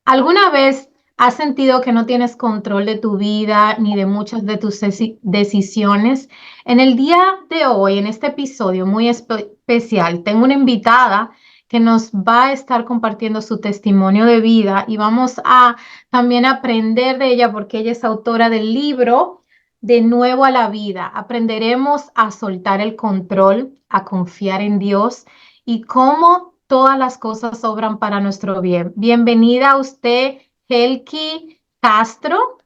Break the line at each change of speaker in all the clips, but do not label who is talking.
¿Alguna vez has sentido que no tienes control de tu vida ni de muchas de tus decisiones? En el día de hoy, en este episodio muy especial, tengo una invitada que nos va a estar compartiendo su testimonio de vida y vamos a también aprender de ella porque ella es autora del libro De nuevo a la vida. Aprenderemos a soltar el control, a confiar en Dios y cómo todas las cosas obran para nuestro bien. Bienvenida a usted, Helki Castro.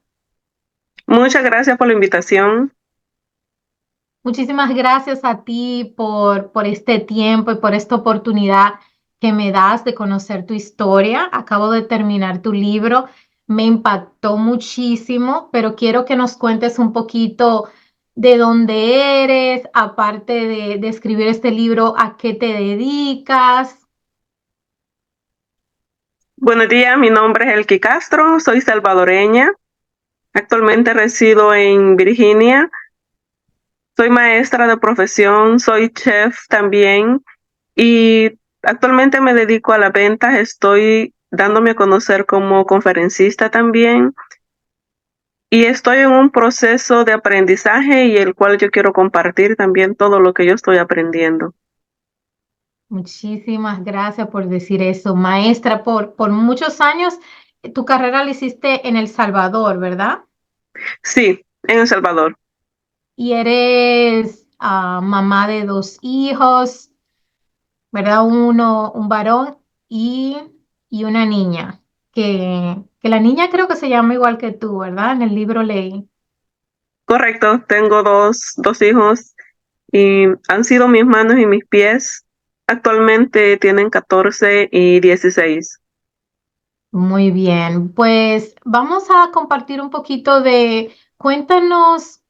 Muchas gracias por la invitación.
Muchísimas gracias a ti por este tiempo y por esta oportunidad que me das de conocer tu historia. Acabo de terminar tu libro, me impactó muchísimo, pero quiero que nos cuentes un poquito de dónde eres, aparte de escribir este libro, a qué te dedicas.
Buenos días, mi nombre es Elki Castro, soy salvadoreña. Actualmente resido en Virginia. Soy maestra de profesión, soy chef también y actualmente me dedico a la venta. Estoy dándome a conocer como conferencista también y estoy en un proceso de aprendizaje y el cual yo quiero compartir también todo lo que yo estoy aprendiendo.
Muchísimas gracias por decir eso, maestra. Por muchos años, tu carrera la hiciste en El Salvador, ¿verdad?
Sí, en El Salvador.
Y eres mamá de dos hijos, ¿verdad? Un varón y, y una niña, que la niña creo que se llama igual que tú, ¿verdad? En el libro leí.
Correcto, tengo dos hijos y han sido mis manos y mis pies. Actualmente tienen 14 y 16.
Muy bien, pues vamos a compartir un poquito cuéntanos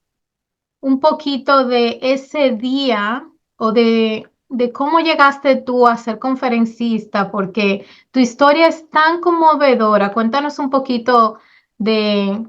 un poquito de ese día o de cómo llegaste tú a ser conferencista, porque tu historia es tan conmovedora. Cuéntanos un poquito de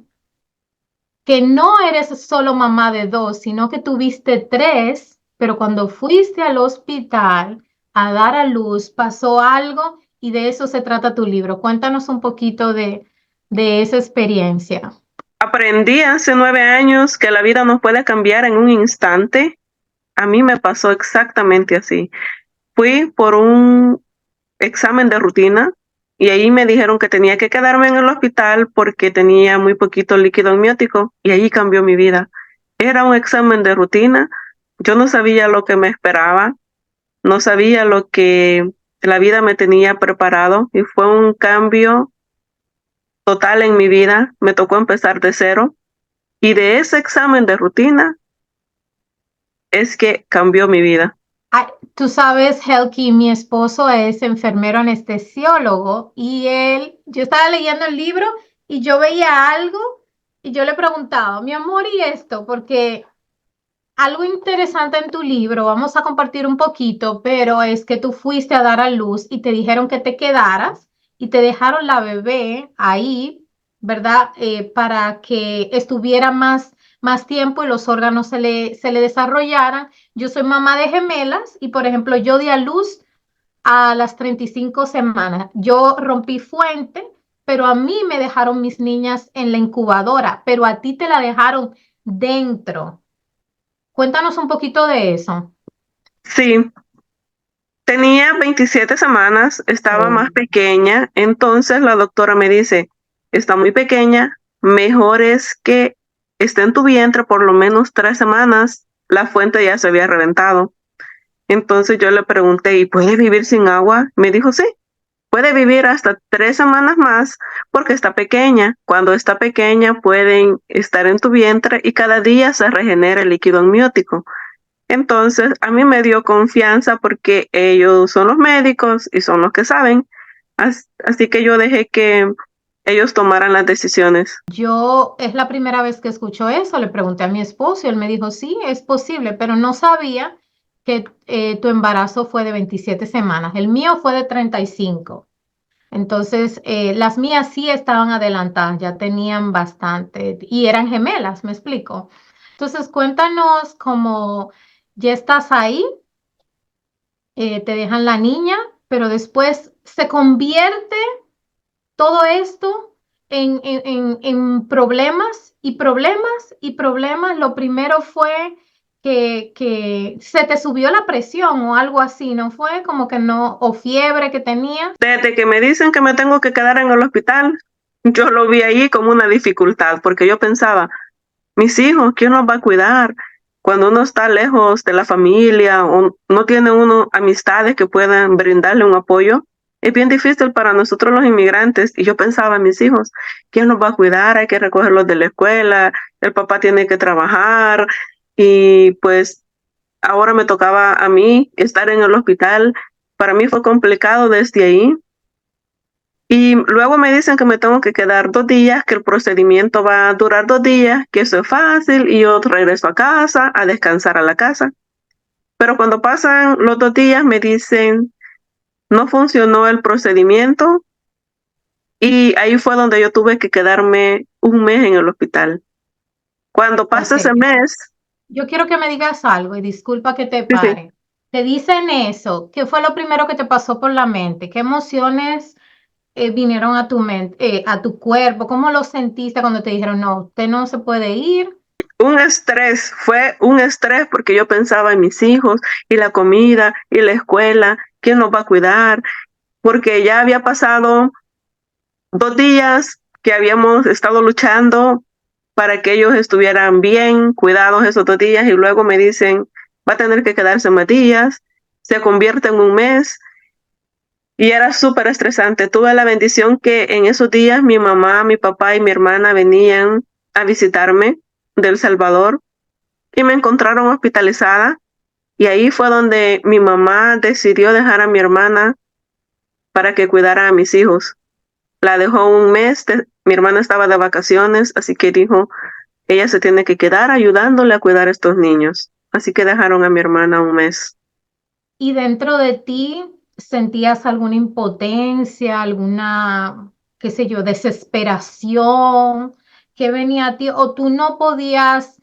que no eres solo mamá de dos, sino que tuviste tres, pero cuando fuiste al hospital a dar a luz pasó algo y de eso se trata tu libro. Cuéntanos un poquito de esa experiencia.
Aprendí hace 9 años que la vida no puede cambiar en un instante. A mí me pasó exactamente así. Fui por un examen de rutina y ahí me dijeron que tenía que quedarme en el hospital porque tenía muy poquito líquido amniótico y ahí cambió mi vida. Era un examen de rutina. Yo no sabía lo que me esperaba. No sabía lo que la vida me tenía preparado y fue un cambio total en mi vida. Me tocó empezar de cero y de ese examen de rutina es que cambió mi vida.
Ay, tú sabes, Helki, mi esposo es enfermero anestesiólogo y yo estaba leyendo el libro y yo veía algo y yo le preguntaba, mi amor, ¿y esto? Porque algo interesante en tu libro, vamos a compartir un poquito, pero es que tú fuiste a dar a luz y te dijeron que te quedaras y te dejaron la bebé ahí, ¿verdad? Para que estuviera más tiempo y los órganos se le desarrollaran. Yo soy mamá de gemelas y, por ejemplo, yo di a luz a las 35 semanas. Yo rompí fuente, pero a mí me dejaron mis niñas en la incubadora, pero a ti te la dejaron dentro. Cuéntanos un poquito de eso.
Sí, tenía 27 semanas, estaba
Oh.
más pequeña, entonces la doctora me dice, está muy pequeña, mejor es que esté en tu vientre por lo menos 3 semanas, la fuente ya se había reventado. Entonces yo le pregunté, ¿y puede vivir sin agua? Me dijo, sí, puede vivir hasta 3 semanas más porque está pequeña. Cuando está pequeña pueden estar en tu vientre y cada día se regenera el líquido amniótico. Entonces, a mí me dio confianza porque ellos son los médicos y son los que saben. Así que yo dejé que ellos tomaran las decisiones.
Es la primera vez que escucho eso. Le pregunté a mi esposo y él me dijo, sí, es posible, pero no sabía que tu embarazo fue de 27 semanas. El mío fue de 35. Entonces, las mías sí estaban adelantadas, ya tenían bastante y eran gemelas, me explico. Entonces, cuéntanos cómo ya estás ahí, te dejan la niña, pero después se convierte todo esto en problemas y problemas y problemas. Lo primero fue que se te subió la presión o algo así, ¿no fue? Como que no, o fiebre que tenía.
Desde que me dicen que me tengo que quedar en el hospital, yo lo vi ahí como una dificultad, porque yo pensaba, mis hijos, ¿quién los va a cuidar? Cuando uno está lejos de la familia o no tiene uno amistades que puedan brindarle un apoyo, es bien difícil para nosotros los inmigrantes. Y yo pensaba, mis hijos, ¿quién los va a cuidar? Hay que recogerlos de la escuela, el papá tiene que trabajar y pues ahora me tocaba a mí estar en el hospital. Para mí fue complicado desde ahí. Y luego me dicen que me tengo que quedar 2 días, que el procedimiento va a durar 2 días, que eso es fácil y yo regreso a casa, a descansar a la casa. Pero cuando pasan los 2 días me dicen, no funcionó el procedimiento y ahí fue donde yo tuve que quedarme un mes en el hospital. Cuando pasa
Ok,
ese mes,
yo quiero que me digas algo y disculpa que te
sí, sí,
pare. Te dicen eso, ¿qué fue lo primero que te pasó por la mente? ¿Qué emociones vinieron a tu mente, a tu cuerpo? ¿Cómo lo sentiste cuando te dijeron, no, usted no se puede ir?
fue un estrés porque yo pensaba en mis hijos y la comida y la escuela, ¿quién nos va a cuidar? Porque ya había pasado 2 días que habíamos estado luchando para que ellos estuvieran bien, cuidados esos 2 días, y luego me dicen, va a tener que quedarse más días, se convierte en un mes, y era súper estresante. Tuve la bendición que en esos días mi mamá, mi papá y mi hermana venían a visitarme de El Salvador y me encontraron hospitalizada, y ahí fue donde mi mamá decidió dejar a mi hermana para que cuidara a mis hijos. La dejó un mes, mi hermana estaba de vacaciones, así que dijo, ella se tiene que quedar ayudándole a cuidar a estos niños. Así que dejaron a mi hermana un mes.
¿Y dentro de ti sentías alguna impotencia, alguna, qué sé yo, desesperación que venía a ti o tú no podías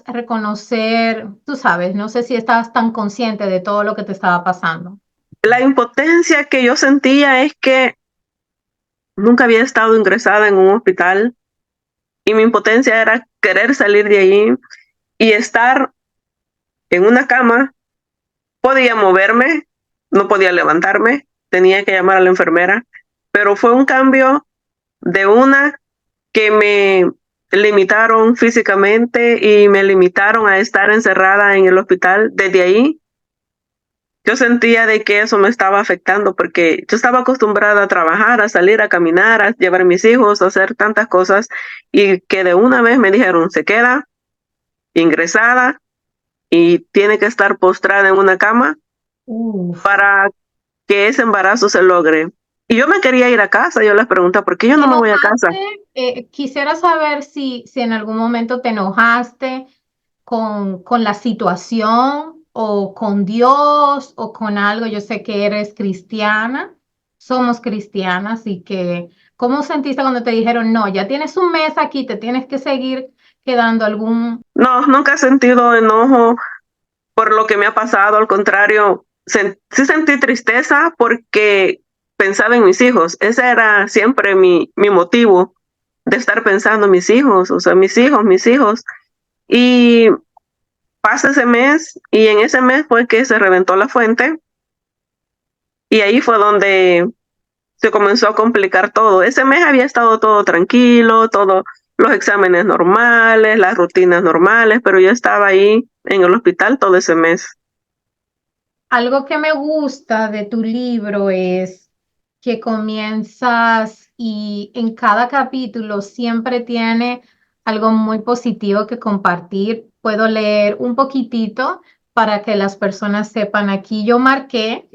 reconocer, tú sabes, no sé si estabas tan consciente de todo lo que te estaba pasando?
La impotencia que yo sentía es que nunca había estado ingresada en un hospital y mi impotencia era querer salir de ahí y estar en una cama. Podía moverme, no podía levantarme, tenía que llamar a la enfermera, pero fue un cambio de una que me limitaron físicamente y me limitaron a estar encerrada en el hospital. Desde ahí yo sentía de que eso me estaba afectando porque yo estaba acostumbrada a trabajar, a salir, a caminar, a llevar a mis hijos, a hacer tantas cosas, y que de una vez me dijeron, se queda ingresada y tiene que estar postrada en una cama
Uf.
para que ese embarazo se logre. Y yo me quería ir a casa, yo les pregunté, ¿por qué yo
¿Te
no me voy a casa?
enojaste? Quisiera saber si en algún momento te enojaste con la situación o con Dios o con algo. Yo sé que eres cristiana, somos cristianas, y que, ¿cómo sentiste cuando te dijeron, no, ya tienes un mes aquí, te tienes que seguir quedando algún...
No, nunca he sentido enojo por lo que me ha pasado, al contrario, sí sentí tristeza porque pensaba en mis hijos. Ese era siempre mi motivo de estar pensando en mis hijos, o sea, mis hijos, mis hijos. Y pasa ese mes y en ese mes fue que se reventó la fuente y ahí fue donde se comenzó a complicar todo. Ese mes había estado todo tranquilo, todos los exámenes normales, las rutinas normales, pero yo estaba ahí en el hospital todo ese mes.
Algo que me gusta de tu libro es que comienzas y en cada capítulo siempre tiene algo muy positivo que compartir. Puedo leer un poquitito para que las personas sepan. Aquí yo marqué,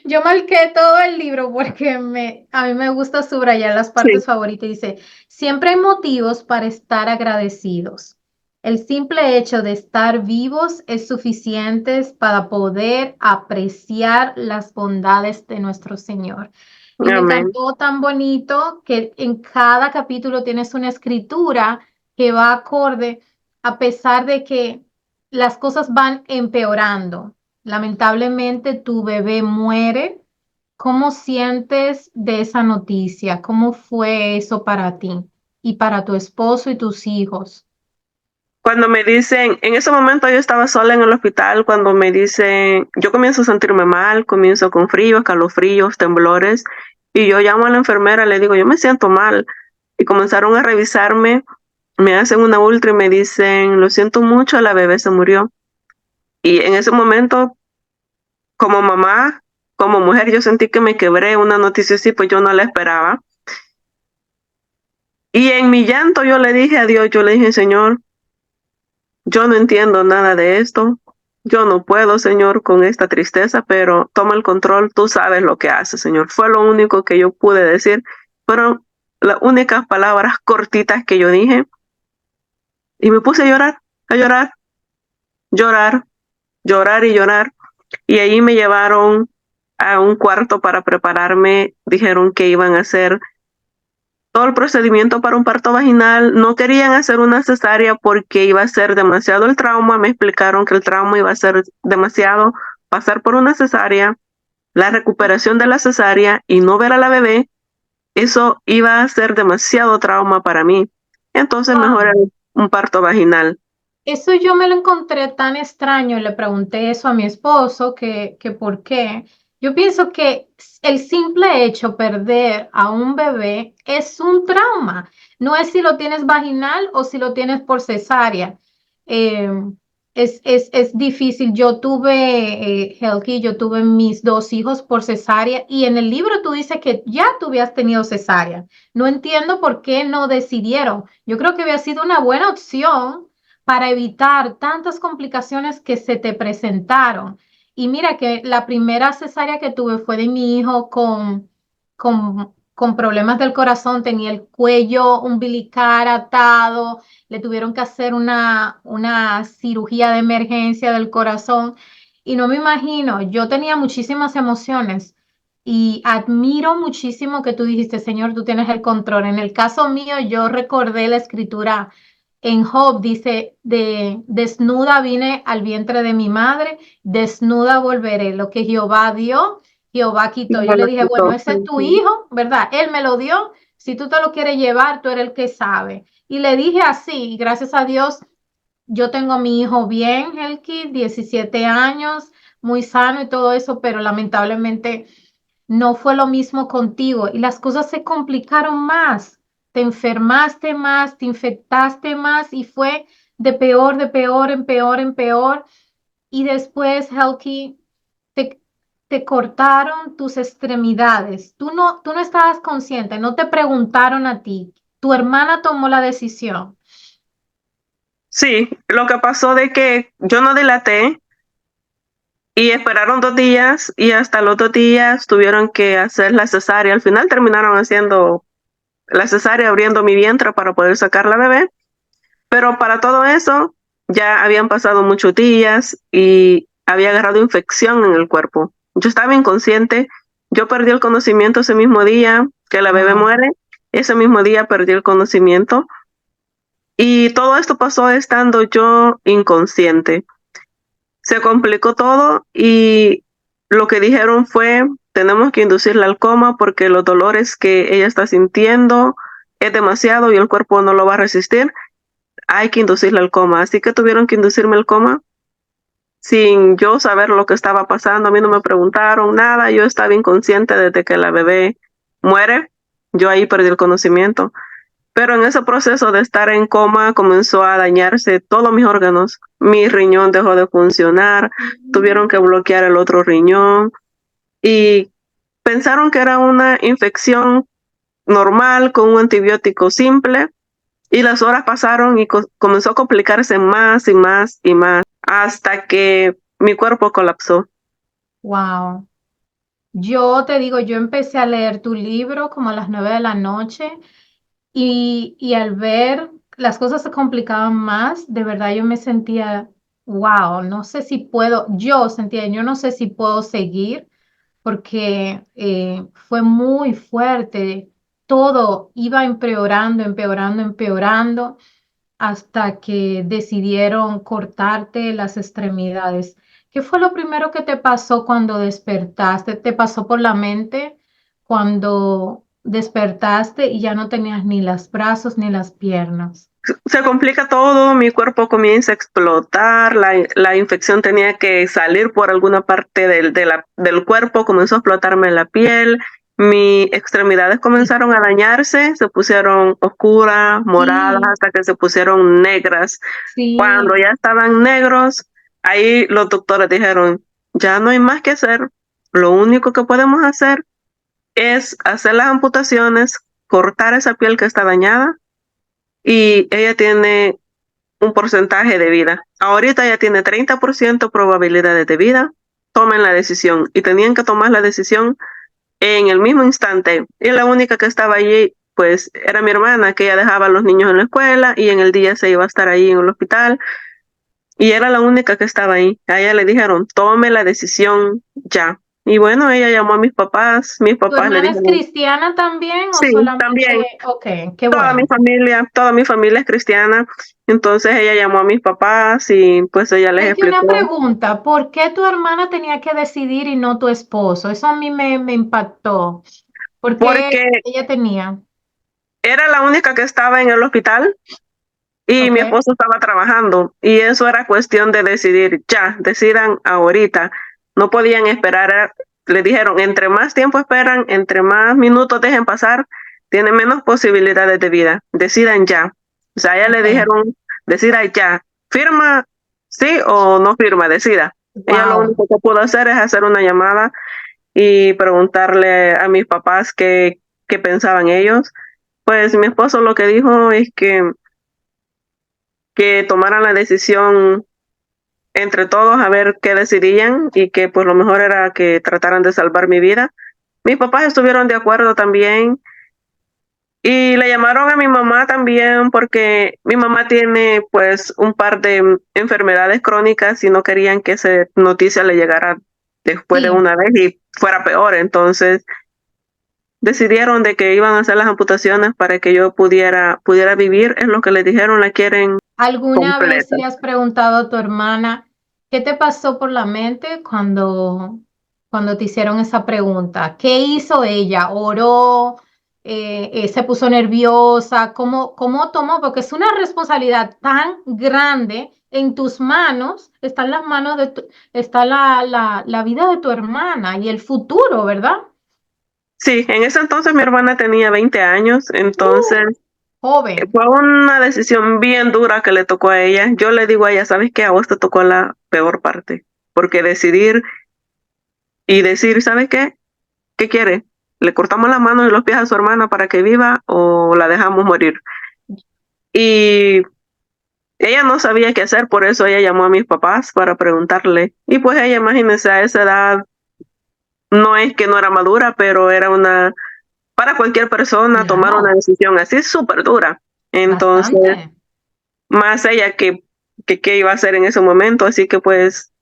yo marqué todo el libro porque a mí me gusta subrayar las
Sí,
partes favoritas. Dice, siempre hay motivos para estar agradecidos. El simple hecho de estar vivos es suficiente para poder apreciar las bondades de nuestro Señor. Y me
amén.
encantó tan bonito que en cada capítulo tienes una escritura que va acorde a pesar de que las cosas van empeorando. Lamentablemente tu bebé muere ¿Cómo sientes de esa noticia? ¿Cómo fue eso para ti y para tu esposo y tus hijos?
Cuando me dicen, en ese momento yo estaba sola en el hospital, cuando me dicen, yo comienzo a sentirme mal, comienzo con frío, escalofríos, temblores, y yo llamo a la enfermera, le digo, yo me siento mal, y comenzaron a revisarme, me hacen una ultra y me dicen, lo siento mucho, la bebé se murió. Y en ese momento, como mamá, como mujer, yo sentí que me quebré, una noticia así, pues yo no la esperaba. Y en mi llanto yo le dije a Dios, yo le dije, Señor, yo no entiendo nada de esto. Yo no puedo, Señor, con esta tristeza, pero toma el control. Tú sabes lo que haces, Señor. Fue lo único que yo pude decir. Fueron las únicas palabras cortitas que yo dije. Y me puse a llorar, llorar, llorar y llorar. Y ahí me llevaron a un cuarto para prepararme. Dijeron que iban a hacer todo el procedimiento para un parto vaginal. No querían hacer una cesárea porque iba a ser demasiado el trauma. Me explicaron que el trauma iba a ser demasiado, pasar por una cesárea, la recuperación de la cesárea y no ver a la bebé, eso iba a ser demasiado trauma para mí. Entonces mejor era
Wow.
un parto vaginal.
Eso yo me lo encontré tan extraño, le pregunté eso a mi esposo, que por qué. Yo pienso que el simple hecho perder a un bebé es un trauma. No es si lo tienes vaginal o si lo tienes por cesárea. Eh, es difícil. Yo tuve, Helgi, yo tuve mis dos hijos por cesárea y en el libro tú dices que ya tú habías tenido cesárea. No entiendo por qué no decidieron. Yo creo que había sido una buena opción para evitar tantas complicaciones que se te presentaron. Y mira que la primera cesárea que tuve fue de mi hijo con problemas del corazón, tenía el cuello umbilical atado, le tuvieron que hacer una cirugía de emergencia del corazón. Y no me imagino, yo tenía muchísimas emociones. Y admiro muchísimo que tú dijiste, Señor, tú tienes el control. En el caso mío, yo recordé la escritura en Job dice, desnuda vine al vientre de mi madre, desnuda volveré. Lo que Jehová dio, Jehová quitó. Yo le dije, bueno, ese es tu hijo, ¿verdad? Él me lo dio. Si tú te lo quieres llevar, tú eres el que sabe. Y le dije así, y gracias a Dios, yo tengo a mi hijo bien, Helki, 17 años, muy sano y todo eso, pero lamentablemente no fue lo mismo contigo y las cosas se complicaron más. Te enfermaste más, te infectaste más y fue de peor, de peor, en peor, en peor. Y después, Helki, te, te cortaron tus extremidades. Tú no estabas consciente, no te preguntaron a ti. Tu hermana tomó la decisión.
Sí, lo que pasó de que yo no dilaté y esperaron 2 días y hasta los 2 días tuvieron que hacer la cesárea. Al final terminaron haciendo la cesárea abriendo mi vientre para poder sacar la bebé. Pero para todo eso ya habían pasado muchos días y había agarrado infección en el cuerpo. Yo estaba inconsciente, yo perdí el conocimiento ese mismo día que la bebé
Wow.
muere, ese mismo día perdí el conocimiento y todo esto pasó estando yo inconsciente. Se complicó todo y lo que dijeron fue, tenemos que inducirla al coma porque los dolores que ella está sintiendo es demasiado y el cuerpo no lo va a resistir, hay que inducirle al coma. Así que tuvieron que inducirme al coma sin yo saber lo que estaba pasando. A mí no me preguntaron nada. Yo estaba inconsciente desde que la bebé muere. Yo ahí perdí el conocimiento. Pero en ese proceso de estar en coma comenzó a dañarse todos mis órganos. Mi riñón dejó de funcionar. Tuvieron que bloquear el otro riñón. Y pensaron que era una infección normal con un antibiótico simple y las horas pasaron y comenzó a complicarse más y más y más hasta que mi cuerpo colapsó.
Wow. Yo te digo, yo empecé a leer tu libro como a las 9 de la noche. Y al ver las cosas se complicaban más, de verdad yo me sentía, wow, no sé si puedo, yo sentía, yo no sé si puedo seguir porque fue muy fuerte. Todo iba empeorando, empeorando, empeorando hasta que decidieron cortarte las extremidades. ¿Qué fue lo primero que te pasó cuando despertaste? ¿Te pasó por la mente cuando despertaste y ya no tenías ni los brazos ni las piernas?
Se complica todo, mi cuerpo comienza a explotar, la infección tenía que salir por alguna parte del cuerpo, comenzó a explotarme la piel, mis extremidades
Sí,
comenzaron a dañarse, se pusieron oscuras, moradas,
sí,
hasta que se pusieron negras. Cuando
sí.
ya estaban negros, ahí los doctores dijeron, ya no hay más que hacer, lo único que podemos hacer es hacer las amputaciones, cortar esa piel que está dañada y ella tiene un porcentaje de vida. Ahorita ya tiene 30% probabilidades de vida. Tomen la decisión. Y tenían que tomar la decisión en el mismo instante. Y la única que estaba allí, pues, era mi hermana, que ella dejaba a los niños en la escuela y en el día se iba a estar ahí en el hospital. Y era la única que estaba ahí. A ella le dijeron, tome la decisión ya. Y bueno, ella llamó a mis
¿Tu
papás le
hermana es
dijeron,
cristiana también o
sí,
solamente?
también.
Ok, qué bueno.
Toda mi familia es cristiana, entonces ella llamó a mis papás y pues ella les
Oye, una
explicó,
pregunta, ¿por qué tu hermana tenía que decidir y no tu esposo? Eso a mí me impactó. ¿Por qué
porque
ella tenía?
era la única que estaba en el hospital y
Ok,
mi esposo estaba trabajando y eso era cuestión de decidir, ya, decidan ahorita, no podían esperar, le dijeron, entre más tiempo esperan, entre más minutos dejen pasar, tienen menos posibilidades de vida, decidan ya. O sea, a ella le
ok.
dijeron, decida ya, firma sí o no firma, decida. Ella lo
Wow.
único que pudo hacer es hacer una llamada y preguntarle a mis papás qué pensaban ellos. Pues mi esposo lo que dijo es que tomaran la decisión entre todos a ver qué decidían y que pues lo mejor era que trataran de salvar mi vida. Mis papás estuvieron de acuerdo también y le llamaron a mi mamá también porque mi mamá tiene pues un par de enfermedades crónicas y no querían que esa noticia le llegara después de
Sí.
una vez y fuera peor. Entonces decidieron de que iban a hacer las amputaciones para que yo pudiera vivir, es lo que les dijeron, la quieren
¿Alguna vez
completa.
le has preguntado a tu hermana qué te pasó por la mente cuando te hicieron esa pregunta? ¿Qué hizo ella? ¿Oró? ¿Se puso nerviosa? ¿Cómo tomó? Porque es una responsabilidad tan grande en tus manos, está en las manos está la vida de tu hermana y el futuro, ¿verdad?
Sí, en ese entonces mi hermana tenía 20 años,
Uh,
entonces
joven.
fue una decisión bien dura que le tocó a ella. Yo le digo a ella, ¿sabes qué? A vos te tocó la peor parte, porque decidir y decir, ¿sabes qué? ¿Qué quiere? ¿Le cortamos las manos y los pies a su hermana para que viva o la dejamos morir? Y ella no sabía qué hacer, por eso ella llamó a mis papás para preguntarle. Y pues ella, imagínense, a esa edad, no es que no era madura, pero era para cualquier persona tomar una
Claro,
decisión así es súper dura. Entonces,
bastante.
más ella que qué iba a hacer en ese momento, así que pues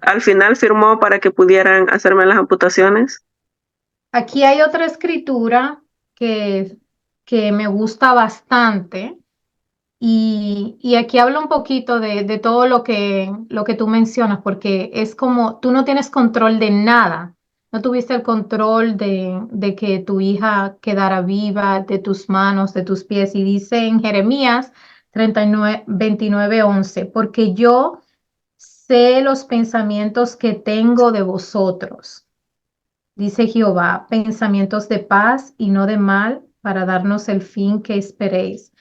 al final firmó para que pudieran hacerme las amputaciones.
Aquí hay otra escritura que, que me gusta bastante y aquí habla un poquito de todo lo que tú mencionas, porque es como tú no tienes control de nada, no tuviste el control de que tu hija quedara viva, de tus manos, de tus pies, y dice en Jeremías 39, 29:11, porque yo sé los pensamientos que tengo de vosotros, dice Jehová, pensamientos de paz y no de mal, para darnos el fin que esperéis.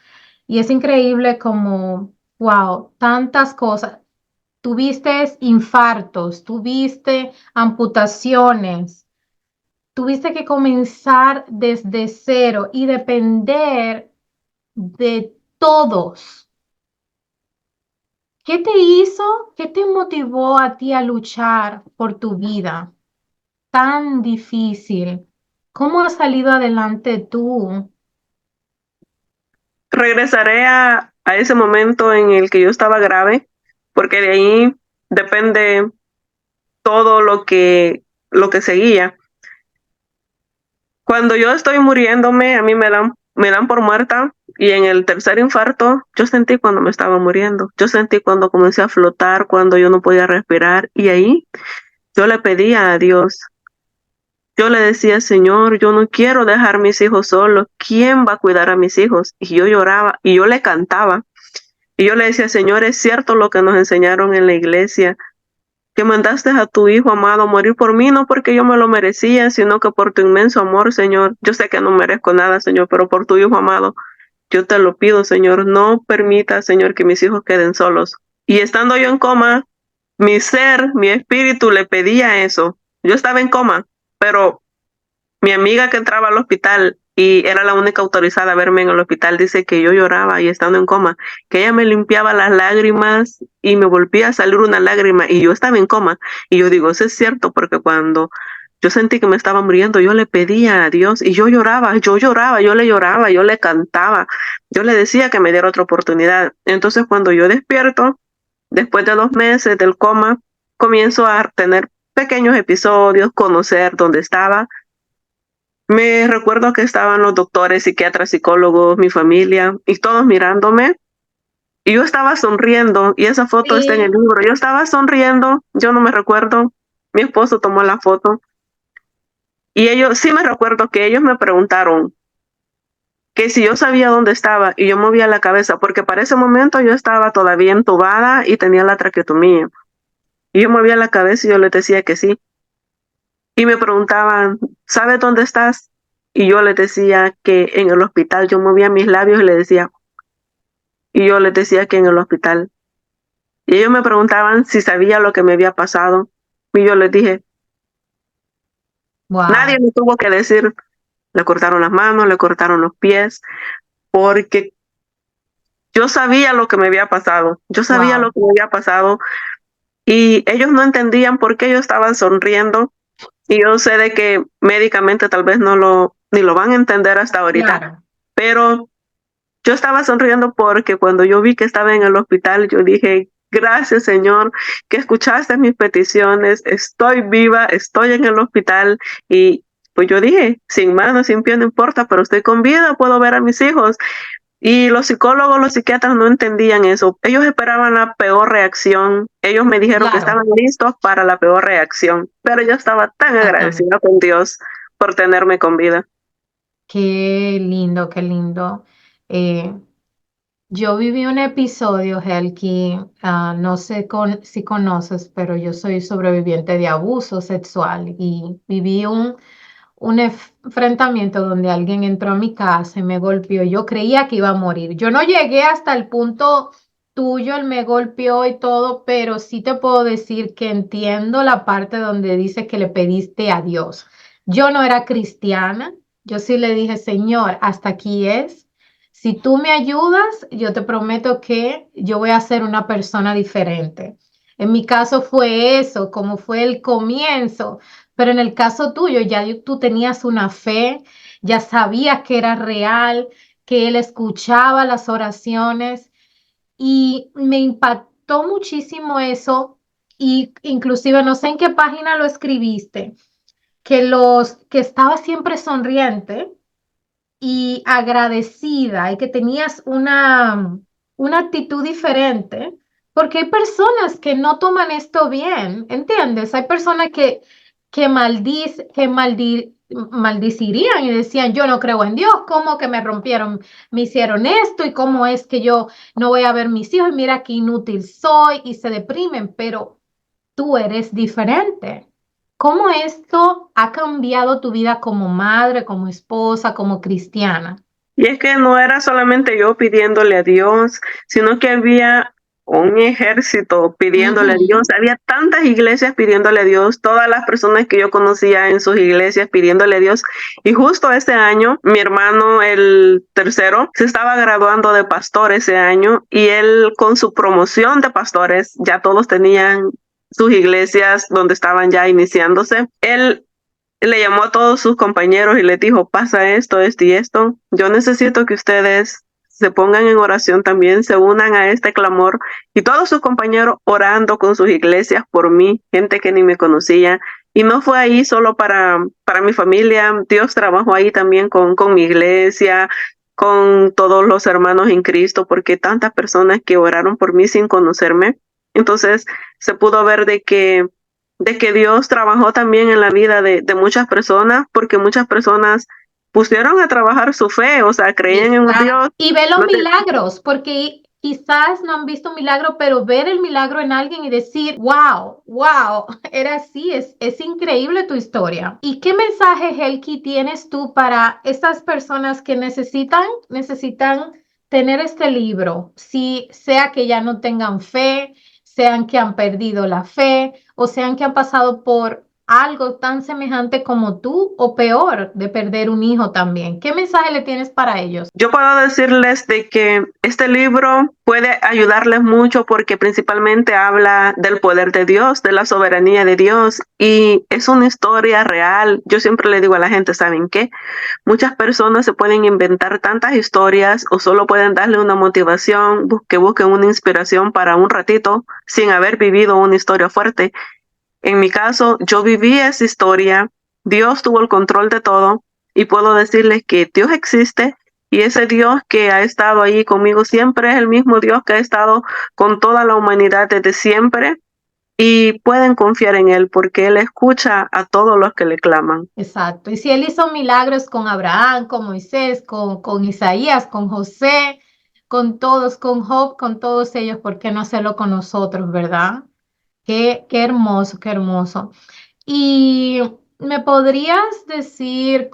Y es increíble como, wow, tantas cosas. Tuviste infartos, tuviste amputaciones, tuviste que comenzar desde cero y depender de todos. ¿Qué te hizo? ¿Qué te motivó a ti a luchar por tu vida tan difícil? ¿Cómo has salido adelante tú?
Regresaré a ese momento en el que yo estaba grave, porque de ahí depende todo lo que seguía. Cuando yo estoy muriéndome, a mí me dan me dan por muerta y en el tercer infarto yo sentí cuando me estaba muriendo. Yo sentí cuando comencé a flotar, cuando yo no podía respirar y ahí yo le pedía a Dios. Yo le decía, Señor, yo no quiero dejar mis hijos solos. ¿Quién va a cuidar a mis hijos? Y yo lloraba y yo le cantaba. Y yo le decía, Señor, es cierto lo que nos enseñaron en la iglesia, que mandaste a tu Hijo amado a morir por mí, no porque yo me lo merecía, sino que por tu inmenso amor, Señor. Yo sé que no merezco nada, Señor, pero por tu Hijo amado, yo te lo pido, Señor. No permita, Señor, que mis hijos queden solos. Y estando yo en coma, mi ser, mi espíritu le pedía eso. Yo estaba en coma, pero mi amiga que entraba al hospital y era la única autorizada a verme en el hospital, dice que yo lloraba y estando en coma, que ella me limpiaba las lágrimas y me volvía a salir una lágrima y yo estaba en coma. Y yo digo, eso es cierto, porque cuando yo sentí que me estaba muriendo, yo le pedía a Dios y yo lloraba, yo le lloraba, yo le cantaba, yo le decía que me diera otra oportunidad. Entonces cuando yo despierto, después de 2 meses del coma, comienzo a tener pequeños episodios, conocer dónde estaba. Me recuerdo que estaban los doctores, psiquiatras, psicólogos, mi familia y todos mirándome y yo estaba sonriendo y esa foto está en el
Sí.
libro. Yo estaba sonriendo, yo no me recuerdo, mi esposo tomó la foto y ellos, sí me recuerdo que ellos me preguntaron que si yo sabía dónde estaba y yo movía la cabeza porque para ese momento yo estaba todavía entubada y tenía la traqueotomía y yo movía la cabeza y yo les decía que sí. Y me preguntaban, ¿sabes dónde estás? Y yo les decía que en el hospital, yo movía mis labios y les decía, y yo les decía que en el hospital. Y ellos me preguntaban si sabía lo que me había pasado. Y yo les dije, nadie
Wow,
me tuvo que decir, le cortaron las manos, le cortaron los pies, porque yo sabía lo que me había pasado. Yo sabía lo
wow,
que me había pasado y ellos no entendían por qué yo estaba sonriendo. Y yo sé de que médicamente tal vez ni lo van a entender hasta ahorita,
claro.
pero yo estaba sonriendo porque cuando yo vi que estaba en el hospital, yo dije, gracias Señor, que escuchaste mis peticiones, estoy viva, estoy en el hospital y pues yo dije, sin mano, sin pie, no importa, pero estoy con vida, puedo ver a mis hijos. Y los psicólogos, los psiquiatras no entendían eso. Ellos esperaban la peor reacción. Ellos me dijeron que
Claro,
estaban listos para la peor reacción, pero yo estaba tan
exactamente.
agradecida con Dios por tenerme con vida.
Qué lindo, qué lindo. Eh, yo viví un episodio, Helki, no sé si conoces, pero yo soy sobreviviente de abuso sexual y viví un enfrentamiento donde alguien entró a mi casa y me golpeó. Yo creía que iba a morir. Yo no llegué hasta el punto tuyo, él me golpeó y todo, pero sí te puedo decir que entiendo la parte donde dice que le pediste a Dios. Yo no era cristiana, yo sí le dije, Señor, hasta aquí es. Si tú me ayudas, yo te prometo que yo voy a ser una persona diferente. En mi caso fue eso, como fue el comienzo, pero en el caso tuyo, tú tenías una fe, ya sabías que era real, que él escuchaba las oraciones y me impactó muchísimo eso y inclusive no sé en qué página lo escribiste, que estaba siempre sonriente y agradecida y que tenías una actitud diferente, porque hay personas que no toman esto bien, ¿entiendes? Hay personas que maldicirían y decían, yo no creo en Dios, ¿cómo que me rompieron, me hicieron esto y cómo es que yo no voy a ver mis hijos y mira qué inútil soy y se deprimen, pero tú eres diferente. ¿Cómo esto ha cambiado tu vida como madre, como esposa, como cristiana?
Y es que no era solamente yo pidiéndole a Dios, sino que había un ejército pidiéndole a Dios.
Ujú.
Había tantas iglesias pidiéndole a Dios, todas las personas que yo conocía en sus iglesias pidiéndole a Dios. Y justo este año, mi hermano, el tercero, se estaba graduando de pastor ese año y él con su promoción de pastores, ya todos tenían sus iglesias donde estaban ya iniciándose. Él le llamó a todos sus compañeros y les dijo, pasa esto, esto y esto. Yo necesito que ustedes se pongan en oración también, se unan a este clamor. Y todos sus compañeros orando con sus iglesias por mí, gente que ni me conocía. Y no fue ahí solo para mi familia, Dios trabajó ahí también con mi iglesia. con todos los hermanos en Cristo, porque tantas personas que oraron por mí sin conocerme. Entonces se pudo ver de que Dios trabajó también en la vida de muchas personas, porque muchas personas pusieron a trabajar su fe, o sea, creían en un Dios.
Y ve los
No te-
milagros, porque quizás no han visto un milagro, pero ver el milagro en alguien y decir, wow, wow, era así, es increíble tu historia. ¿Y qué mensaje, Helki, tienes tú para estas personas que necesitan tener este libro? Si sea que ya no tengan fe, sean que han perdido la fe o sean que han pasado por algo tan semejante como tú o peor de perder un hijo también. ¿Qué mensaje le tienes para ellos?
Yo puedo decirles de que este libro puede ayudarles mucho porque principalmente habla del poder de Dios, de la soberanía de Dios y es una historia real. Yo siempre le digo a la gente, ¿saben qué? Muchas personas se pueden inventar tantas historias o solo pueden darle una motivación, que busquen una inspiración para un ratito sin haber vivido una historia fuerte. En mi caso, yo viví esa historia, Dios tuvo el control de todo y puedo decirles que Dios existe y ese Dios que ha estado ahí conmigo siempre es el mismo Dios que ha estado con toda la humanidad desde siempre y pueden confiar en Él porque Él escucha a todos los que le claman.
Exacto. Y si él hizo milagros con Abraham, con Moisés, con Isaías, con José, con todos, con Job, con todos ellos, ¿por qué no hacerlo con nosotros, verdad? Qué hermoso, qué hermoso. Y me podrías decir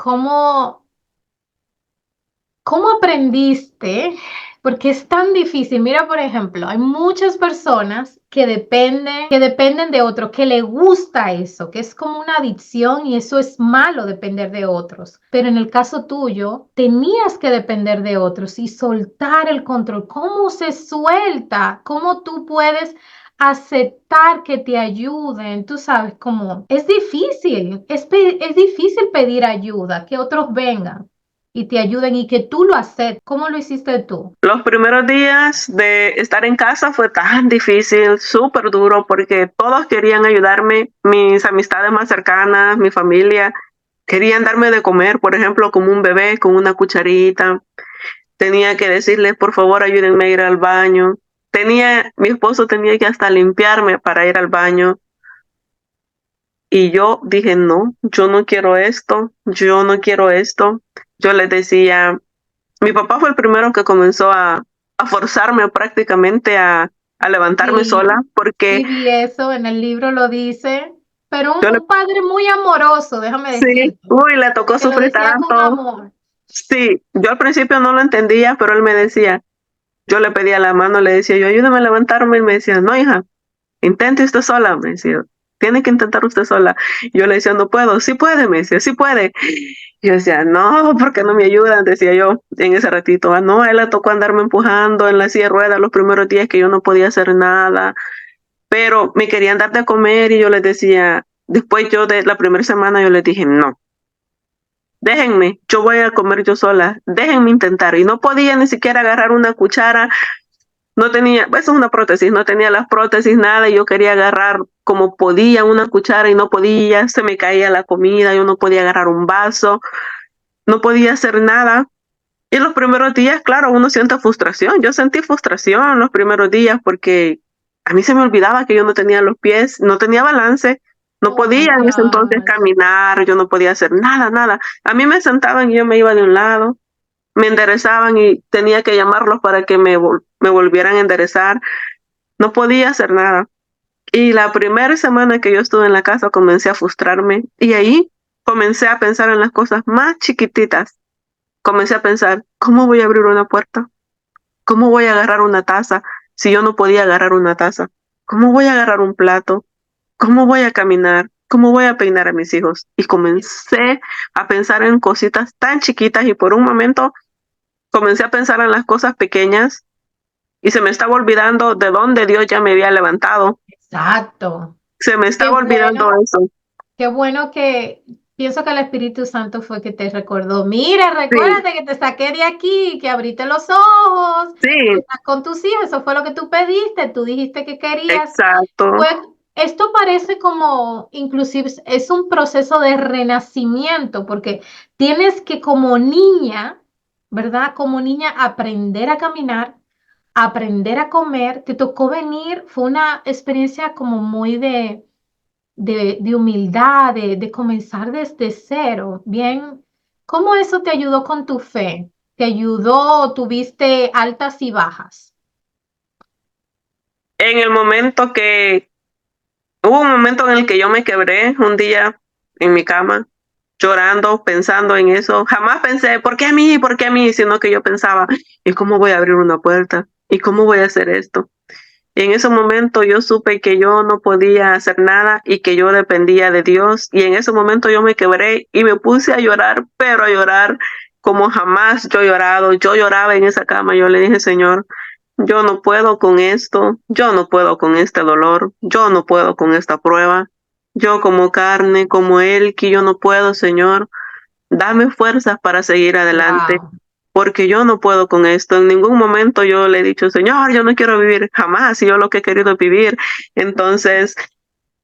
¿cómo aprendiste? Porque es tan difícil. Mira, por ejemplo, hay muchas personas que dependen de otros, que le gusta eso, que es como una adicción y eso es malo depender de otros. Pero en el caso tuyo, tenías que depender de otros y soltar el control. ¿Cómo se suelta? ¿Cómo tú puedes aceptar que te ayuden? Tú sabes cómo es difícil, es difícil pedir ayuda, que otros vengan y te ayuden y que tú lo aceptes. ¿Cómo lo hiciste tú?
Los primeros días de estar en casa fue tan difícil, súper duro, porque todos querían ayudarme, mis amistades más cercanas, mi familia, querían darme de comer, por ejemplo, como un bebé, con una cucharita. Tenía que decirles, por favor, ayúdenme a ir al baño. Mi esposo tenía que hasta limpiarme para ir al baño. Y yo dije, no, yo no quiero esto, yo no quiero esto. Yo les decía, mi papá fue el primero que comenzó a forzarme prácticamente a levantarme
Sí,
sola, porque
sí vi eso, en el libro lo dice, pero
yo le,
un padre muy amoroso, déjame
sí,
decirte,
uy, le tocó
que lo
sufrir
decía con
tanto.
amor.
Sí, yo al principio no lo entendía, pero él me decía, yo le pedía la mano, le decía yo, ayúdame a levantarme, y me decía, no, hija, intente usted sola, me decía, tiene que intentar usted sola. Yo le decía, no puedo, sí puede, me decía, sí puede. Yo decía, no, ¿por qué no me ayudan? Decía yo en ese ratito. Ah, no, a él le tocó andarme empujando en la silla de ruedas los primeros días que yo no podía hacer nada, pero me querían dar de comer y yo les decía, después yo de la primera semana yo les dije, no, déjenme, yo voy a comer yo sola, déjenme intentar. Y no podía ni siquiera agarrar una cuchara, no tenía, pues es una prótesis, no tenía las prótesis, nada, y yo quería agarrar como podía una cuchara y no podía, se me caía la comida, yo no podía agarrar un vaso, no podía hacer nada. Y los primeros días, claro, uno siente frustración. Yo sentí frustración los primeros días porque a mí se me olvidaba que yo no tenía los pies, no tenía balance, no
Oh my
podía en ese entonces
gosh.
caminar, yo no podía hacer nada, nada. A mí me sentaban y yo me iba de un lado, me enderezaban y tenía que llamarlos para que me volvieran a enderezar. No podía hacer nada. Y la primera semana que yo estuve en la casa comencé a frustrarme y ahí comencé a pensar en las cosas más chiquititas. Comencé a pensar, ¿cómo voy a abrir una puerta? ¿Cómo voy a agarrar una taza si yo no podía agarrar una taza? ¿Cómo voy a agarrar un plato? ¿Cómo voy a caminar? ¿Cómo voy a peinar a mis hijos? Y comencé a pensar en cositas tan chiquitas y por un momento comencé a pensar en las cosas pequeñas y se me estaba olvidando de dónde Dios ya me había levantado.
Exacto.
Se me
Qué
estaba olvidando
bueno,
eso.
qué bueno que pienso que el Espíritu Santo fue que te recordó. Mira,
Sí,
recuérdate que te saqué de aquí, que abriste los ojos, que
sí,
estás con tus hijos. Eso fue lo que tú pediste. Tú dijiste que querías.
exacto.
Pues esto parece como, inclusive es un proceso de renacimiento, porque tienes que como niña ¿verdad? Como niña, aprender a caminar, aprender a comer, te tocó venir, fue una experiencia como muy de humildad, de comenzar desde cero, bien. ¿Cómo eso te ayudó con tu fe? ¿Te ayudó? ¿Tuviste altas y bajas?
En el momento que, hubo un momento en el que yo me quebré un día en mi cama, llorando, pensando en eso. Jamás pensé, ¿por qué a mí? ¿Por qué a mí? Sino que yo pensaba, ¿y cómo voy a abrir una puerta? ¿Y cómo voy a hacer esto? Y en ese momento yo supe que yo no podía hacer nada y que yo dependía de Dios. Y en ese momento yo me quebré y me puse a llorar, pero a llorar como jamás yo he llorado. Yo lloraba en esa cama. Yo le dije, Señor, yo no puedo con esto. Yo no puedo con este dolor. Yo no puedo con esta prueba. Yo como carne, como él, que yo no puedo, Señor. Dame fuerzas para seguir adelante,
Wow.
porque yo no puedo con esto. En ningún momento yo le he dicho, Señor, yo no quiero vivir jamás, y yo lo que he querido es vivir. Entonces,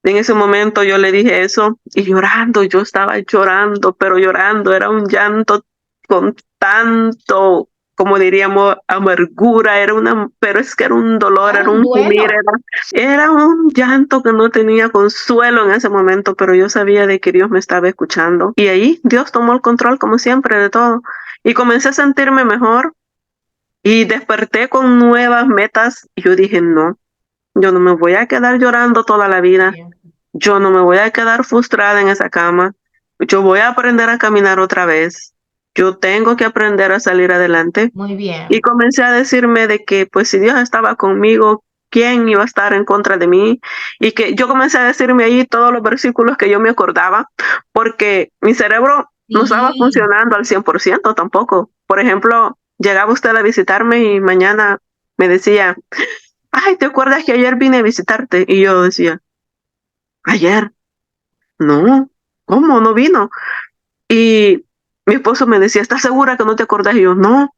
en ese momento yo le dije eso y llorando, yo estaba llorando, pero llorando, era un llanto con tanto, como diríamos, amargura, era una, pero es que era un dolor,
Era
era
un
un gemir,
duelo.
era un llanto que no tenía consuelo en ese momento, pero yo sabía de que Dios me estaba escuchando. Y ahí Dios tomó el control, como siempre, de todo. Y comencé a sentirme mejor y desperté con nuevas metas. Y yo dije, no, yo no me voy a quedar llorando toda la
Muy
vida.
bien,
Yo no me voy a quedar frustrada en esa cama. Yo voy a aprender a caminar otra vez. Yo tengo que aprender a salir adelante.
muy
Y
bien.
comencé a decirme de que, pues, si Dios estaba conmigo, ¿quién iba a estar en contra de mí? Y que yo comencé a decirme ahí todos los versículos que yo me acordaba, porque mi cerebro no estaba
Sí,
funcionando al 100% tampoco. Por ejemplo, llegaba usted a visitarme y mañana me decía, ay, ¿te acuerdas que ayer vine a visitarte? Y yo decía, ayer, no, ¿cómo? No vino. Y mi esposo me decía, ¿estás segura que no te acordás? Y yo, no.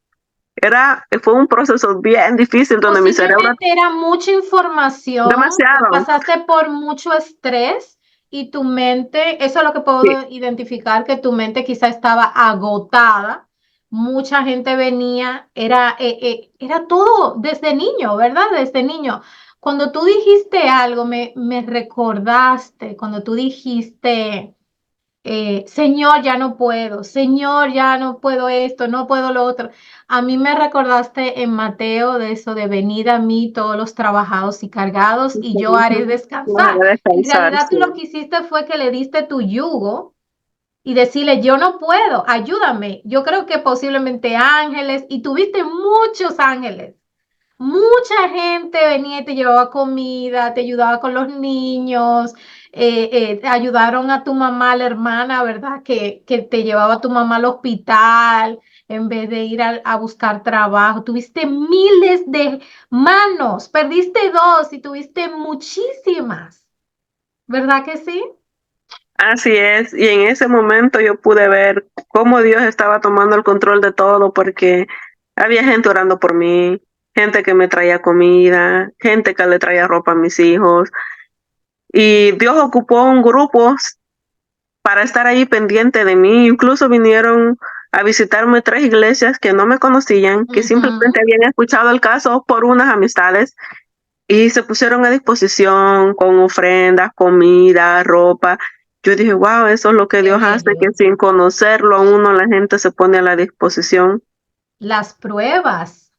Fue un proceso bien difícil donde mi cerebro,
posiblemente era mucha información,
demasiado,
pasaste por mucho estrés y tu mente, eso es lo que
sí,
puedo identificar, que tu mente quizá estaba agotada. Mucha gente venía, era todo desde niño, ¿verdad? Desde niño. Cuando tú dijiste algo, me recordaste, cuando tú dijiste Señor, ya no puedo, Señor, ya no puedo esto, no puedo lo otro. A mí me recordaste en Mateo de eso de venid a mí todos los trabajados y cargados y yo haré
no
descansar.
debe
En
descansar,
realidad tú
sí.
lo que hiciste fue que le diste tu yugo y decirle, yo no puedo, ayúdame. Yo creo que posiblemente ángeles y tuviste muchos ángeles. Mucha gente venía y te llevaba comida, te ayudaba con los niños, te ayudaron a tu mamá, la hermana, ¿verdad? Que te llevaba a tu mamá al hospital en vez de ir a buscar trabajo. Tuviste miles de manos, perdiste dos y tuviste muchísimas, ¿verdad que sí?
Así es, y en ese momento yo pude ver cómo Dios estaba tomando el control de todo, porque había gente orando por mí, gente que me traía comida, gente que le traía ropa a mis hijos, y Dios ocupó un grupo para estar ahí pendiente de mí. Incluso vinieron a visitarme 3 iglesias que no me conocían, que simplemente
Ujú.
habían escuchado el caso por unas amistades y se pusieron a disposición con ofrendas, comida, ropa. Yo dije, wow, eso es lo que
Qué
Dios hace, que
bello.
sin conocerlo a uno, la gente se pone a la disposición.
Las pruebas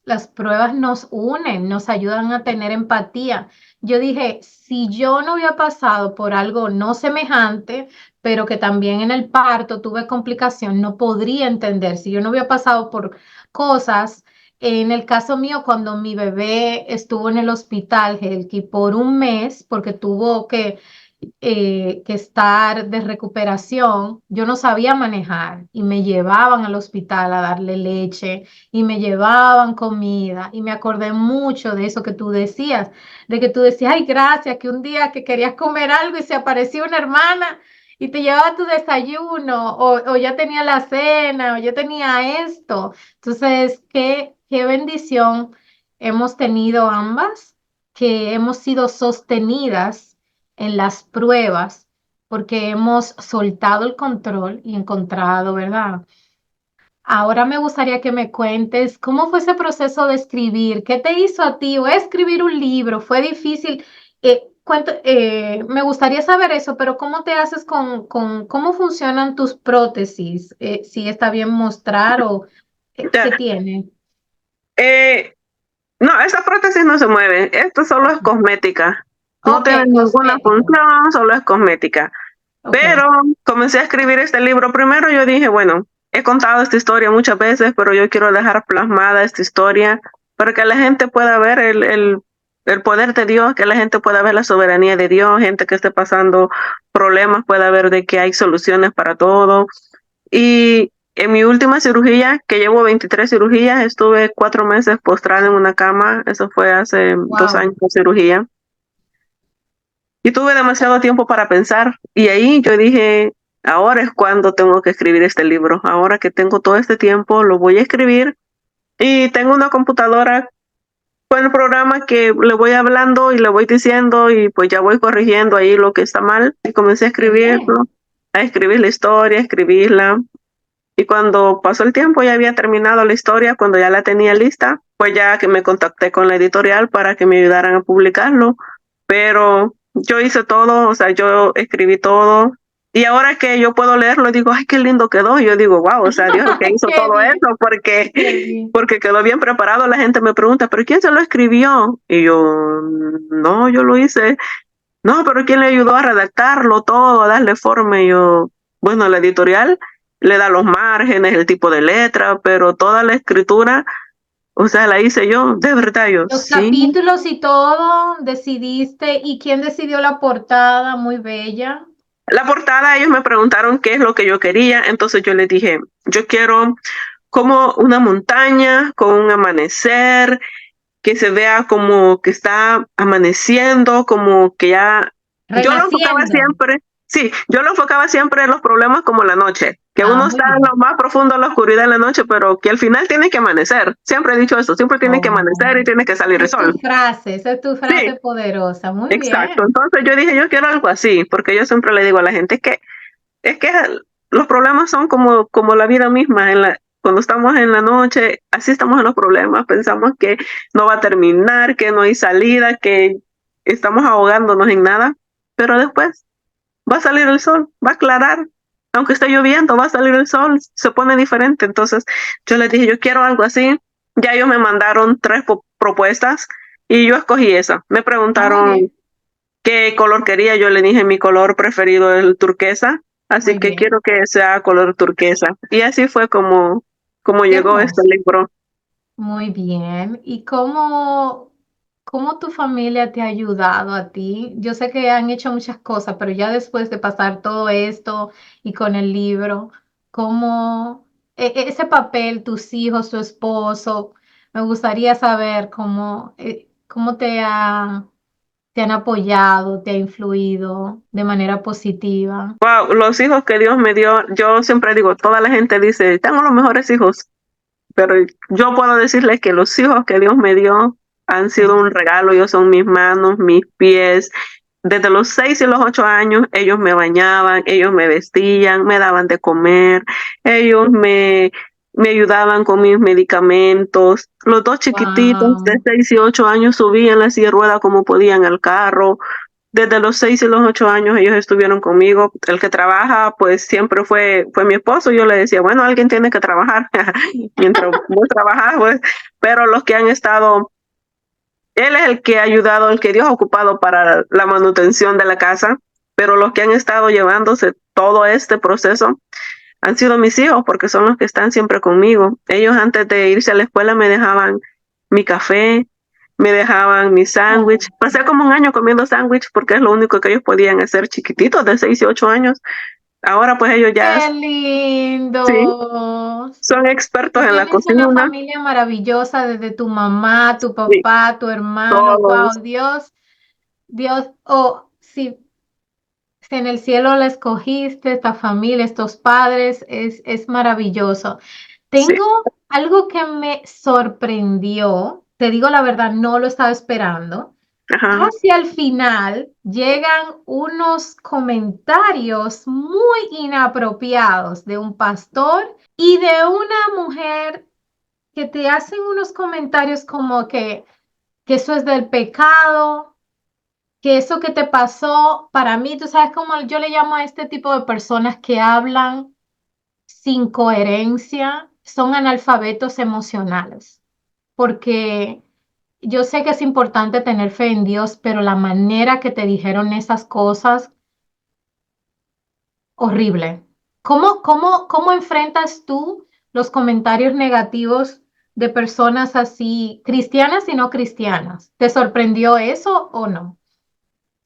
nos unen, nos ayudan a tener empatía. Yo dije, si yo no había pasado por algo no semejante, pero que también en el parto tuve complicación, no podría entender. Si yo no había pasado por cosas, en el caso mío, cuando mi bebé estuvo en el hospital, Helki, por un mes, porque tuvo que estar de recuperación, yo no sabía manejar y me llevaban al hospital a darle leche y me llevaban comida y me acordé mucho de eso que tú decías, de que tú decías, ay, gracias, que un día que querías comer algo y se apareció una hermana y te llevaba tu desayuno o ya tenía la cena o ya tenía esto. Entonces, qué bendición hemos tenido ambas, que hemos sido sostenidas en las pruebas porque hemos soltado el control y encontrado, ¿verdad? Ahora me gustaría que me cuentes cómo fue ese proceso de escribir, qué te hizo a ti o escribir un libro, fue difícil. Me gustaría saber eso, pero ¿cómo te haces cómo funcionan tus prótesis? Si está bien mostrar o qué
Ya.
tiene.
Eh, no, esa prótesis no se mueve, esto solo es cosmética. No
Ok,
tiene ninguna
cosmético.
función, solo es cosmética.
Ok.
Pero comencé a escribir este libro. Primero yo dije, bueno, he contado esta historia muchas veces, pero yo quiero dejar plasmada esta historia para que la gente pueda ver el poder de Dios, que la gente pueda ver la soberanía de Dios, gente que esté pasando problemas pueda ver de que hay soluciones para todo. Y en mi última cirugía, que llevo 23 cirugías, estuve 4 meses postrada en una cama. Eso fue hace 2 años
Wow.
de cirugía. Y tuve demasiado tiempo para pensar. Y ahí yo dije, ahora es cuando tengo que escribir este libro. Ahora que tengo todo este tiempo, lo voy a escribir. Y tengo una computadora con el programa que le voy hablando y le voy diciendo y pues ya voy corrigiendo ahí lo que está mal. Y comencé a
Qué bien.
escribirlo, a escribir la historia, a escribirla. Y cuando pasó el tiempo, ya había terminado la historia, cuando ya la tenía lista, pues ya que me contacté con la editorial para que me ayudaran a publicarlo. Pero yo hice todo, o sea, yo escribí todo. Y ahora que yo puedo leerlo, digo, ay, qué lindo quedó. Y yo digo, wow, o sea, Dios es el que hizo
Qué
todo
bien,
eso, porque,
qué bien.
porque quedó bien preparado. La gente me pregunta, ¿pero quién se lo escribió? Y yo, no, yo lo hice. No, pero ¿quién le ayudó a redactarlo todo, a darle forma? Y yo, bueno, la editorial le da los márgenes, el tipo de letra, pero toda la escritura, o sea, la hice yo, de verdad, yo,
Los
sí.
capítulos y todo, decidiste. ¿Y quién decidió la portada? Muy bella.
La portada, ellos me preguntaron qué es lo que yo quería, entonces yo les dije, yo quiero como una montaña con un amanecer, que se vea como que está amaneciendo, como que ya, yo lo enfocaba
Renaciendo.
siempre, sí, yo lo enfocaba siempre en los problemas como la noche, que
Ah,
uno
muy
está en
bien.
lo más profundo de la oscuridad en la noche, pero que al final tiene que amanecer. Siempre he dicho eso, siempre tiene que
Oh,
amanecer y tiene que salir el sol.
esa es tu
Sí,
frase poderosa. Muy
exacto.
bien.
Entonces yo dije, yo quiero algo así, porque yo siempre le digo a la gente es que los problemas son como la vida misma. Cuando estamos en la noche, así estamos en los problemas. Pensamos que no va a terminar, que no hay salida, que estamos ahogándonos en nada. Pero después va a salir el sol, va a aclarar. Aunque esté lloviendo, va a salir el sol, se pone diferente. Entonces yo les dije, yo quiero algo así. Ya ellos me mandaron 3 propuestas y yo escogí esa. Me
Ah, muy
preguntaron
bien.
qué color quería. Yo le dije mi color preferido es el turquesa, así
Muy
que
bien.
quiero que sea color turquesa. Y así fue como
Qué
llegó este
hermoso.
libro.
Muy bien. ¿Y cómo tu familia te ha ayudado a ti? Yo sé que han hecho muchas cosas, pero ya después de pasar todo esto y con el libro, ese papel, tus hijos, tu esposo, me gustaría saber cómo te han apoyado, te ha influido de manera positiva.
Wow, los hijos que Dios me dio, yo siempre digo, toda la gente dice, tengo los mejores hijos, pero yo puedo decirles que los hijos que Dios me dio han sido
Sí.
un regalo. Ellos son mis manos, mis pies. Desde los 6 y los 8 años, ellos me bañaban, ellos me vestían, me daban de comer, ellos me ayudaban con mis medicamentos. Los dos chiquititos de
Wow.
6 y 8 años subían la silla de rueda como podían al carro. Desde los 6 y los 8 años ellos estuvieron conmigo. El que trabaja, pues siempre fue mi esposo. Yo le decía, bueno, alguien tiene que trabajar mientras vos trabajás, pues. Pero los que han estado, él es el que ha ayudado, el que Dios ha ocupado para la manutención de la casa, pero los que han estado llevándose todo este proceso han sido mis hijos, porque son los que están siempre conmigo. Ellos antes de irse a la escuela me dejaban mi café, me dejaban mi
Oh,
sándwich. Pasé como un año comiendo sándwich porque es lo único que ellos podían hacer, chiquititos de 6 y 8 años. Ahora pues ellos ya,
qué
sí,
lindo.
son expertos
Tú
en la
tienes una
cocina.
familia maravillosa desde tu mamá, tu
Sí,
papá, tu hermano.
todos,
Wow, Dios, si en el cielo la escogiste, esta familia, estos padres, es maravilloso.
sí.
Tengo algo que me sorprendió, te digo la verdad, no lo estaba esperando.
Ajá.
Hacia el final llegan unos comentarios muy inapropiados de un pastor y de una mujer que te hacen unos comentarios como que eso es del pecado, que eso que te pasó, para mí, tú sabes cómo yo le llamo a este tipo de personas que hablan sin coherencia, son analfabetos emocionales, porque yo sé que es importante tener fe en Dios, pero la manera que te dijeron esas cosas, horrible. ¿Cómo enfrentas tú los comentarios negativos de personas así, cristianas y no cristianas? ¿Te sorprendió eso o no?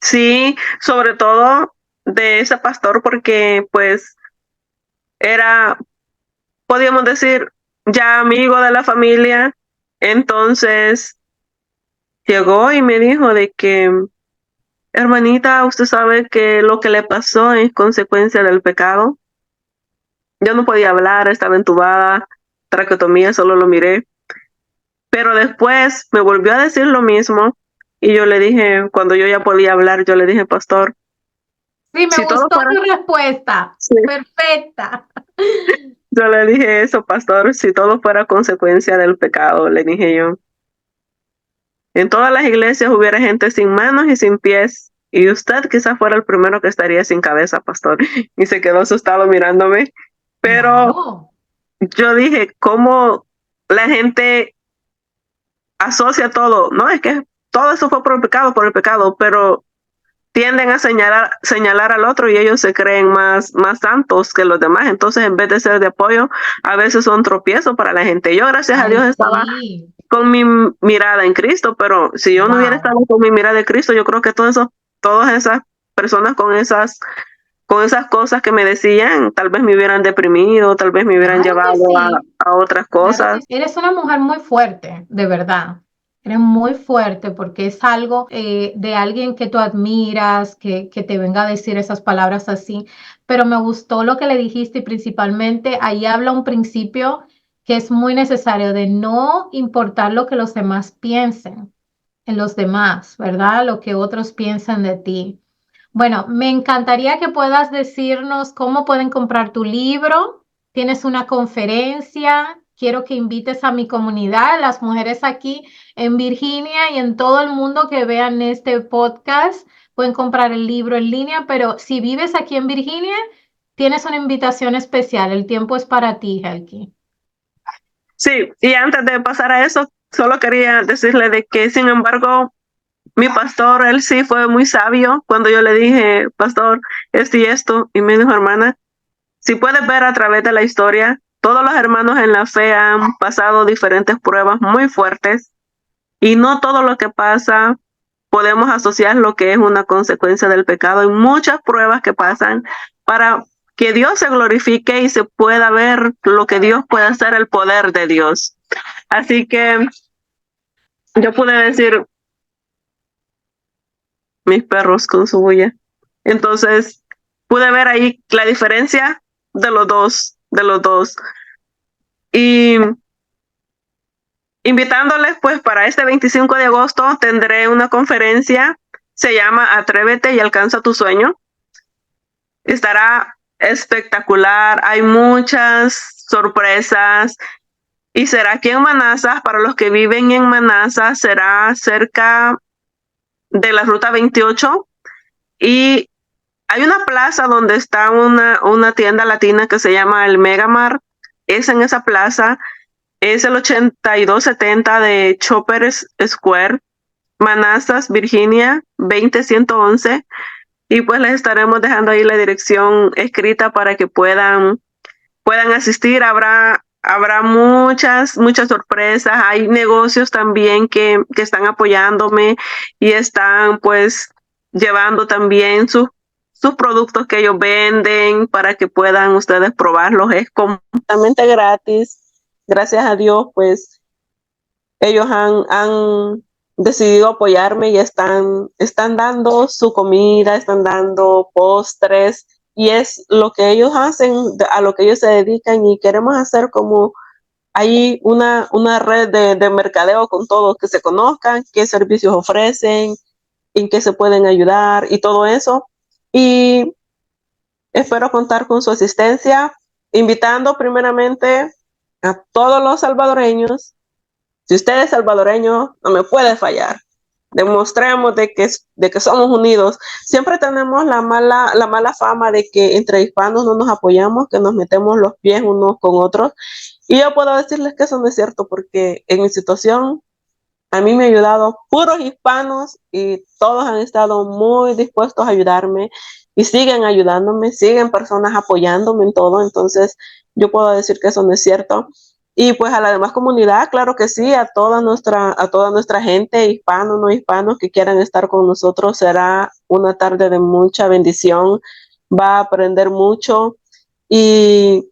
Sí, sobre todo de ese pastor porque pues era, podríamos decir, ya amigo de la familia. Entonces llegó y me dijo de que, hermanita, usted sabe que lo que le pasó es consecuencia del pecado. Yo no podía hablar, estaba entubada, traqueotomía, solo lo miré. Pero después me volvió a decir lo mismo y yo le dije, cuando yo ya podía hablar, yo le dije, pastor,
Sí, me
si todo
gustó
fuera,
tu respuesta.
sí,
Perfecta.
yo le dije eso, pastor, si todo fuera consecuencia del pecado, le dije yo. En todas las iglesias hubiera gente sin manos y sin pies, y usted quizás fuera el primero que estaría sin cabeza, pastor. Y se quedó asustado mirándome. Pero
Claro.
yo dije, ¿cómo la gente asocia todo? No, es que todo eso fue por el pecado, pero tienden a señalar al otro y ellos se creen más santos que los demás. Entonces, en vez de ser de apoyo, a veces son tropiezos para la gente. Yo, gracias a
Ay,
Dios, estaba
sí.
con mi mirada en Cristo, pero si yo no hubiera
Wow.
estado con mi mirada de Cristo, yo creo que todas esas personas con esas cosas que me decían, tal vez me hubieran deprimido, tal vez me hubieran
Claro que
llevado
sí.
a otras
Claro que
cosas.
sí. Eres una mujer muy fuerte, de verdad. Eres muy fuerte porque es algo de alguien que tú admiras, que te venga a decir esas palabras así. Pero me gustó lo que le dijiste y principalmente ahí habla un principio que es muy necesario de no importar lo que los demás piensen en los demás, ¿verdad? Lo que otros piensan de ti. Bueno, me encantaría que puedas decirnos cómo pueden comprar tu libro. Tienes una conferencia. Quiero que invites a mi comunidad, las mujeres aquí en Virginia y en todo el mundo que vean este podcast. Pueden comprar el libro en línea, pero si vives aquí en Virginia, tienes una invitación especial. El tiempo es para ti, Helki.
Sí, y antes de pasar a eso, solo quería decirle de que, sin embargo, mi pastor, él sí fue muy sabio cuando yo le dije, pastor, esto y esto, y me dijo, hermana, si puedes ver a través de la historia, todos los hermanos en la fe han pasado diferentes pruebas muy fuertes y no todo lo que pasa podemos asociar lo que es una consecuencia del pecado. Hay muchas pruebas que pasan para que Dios se glorifique y se pueda ver lo que Dios puede hacer, el poder de Dios. Así que yo pude decir, mis perros con su bulla. Entonces, pude ver ahí la diferencia de los dos. Y invitándoles, pues para este 25 de agosto tendré una conferencia, se llama Atrévete y alcanza tu sueño. Estará espectacular, hay muchas sorpresas y será aquí en Manassas, para los que viven en Manassas, será cerca de la ruta 28 y hay una plaza donde está una tienda latina que se llama el Megamart. Es en esa plaza, es el 8270 de Chopper Square, Manassas, Virginia, 20111. Y pues les estaremos dejando ahí la dirección escrita para que puedan asistir. Habrá muchas sorpresas. Hay negocios también que están apoyándome y están pues llevando también sus productos que ellos venden para que puedan ustedes probarlos. Es completamente gratis. Gracias a Dios, pues ellos han decidido apoyarme y están dando su comida, están dando postres y es lo que ellos hacen, a lo que ellos se dedican y queremos hacer como hay una red de mercadeo con todos, que se conozcan, qué servicios ofrecen en qué se pueden ayudar y todo eso. Y espero contar con su asistencia, invitando primeramente a todos los salvadoreños. Si usted es salvadoreño, no me puede fallar. Demostremos de que somos unidos. Siempre tenemos la mala fama de que entre hispanos no nos apoyamos, que nos metemos los pies unos con otros. Y yo puedo decirles que eso no es cierto, porque en mi situación a mí me ha ayudado puros hispanos y todos han estado muy dispuestos a ayudarme y siguen ayudándome, siguen personas apoyándome en todo. Entonces yo puedo decir que eso no es cierto. Y pues a la demás comunidad, claro que sí, a toda nuestra gente, hispanos, no hispanos, que quieran estar con nosotros, será una tarde de mucha bendición, va a aprender mucho y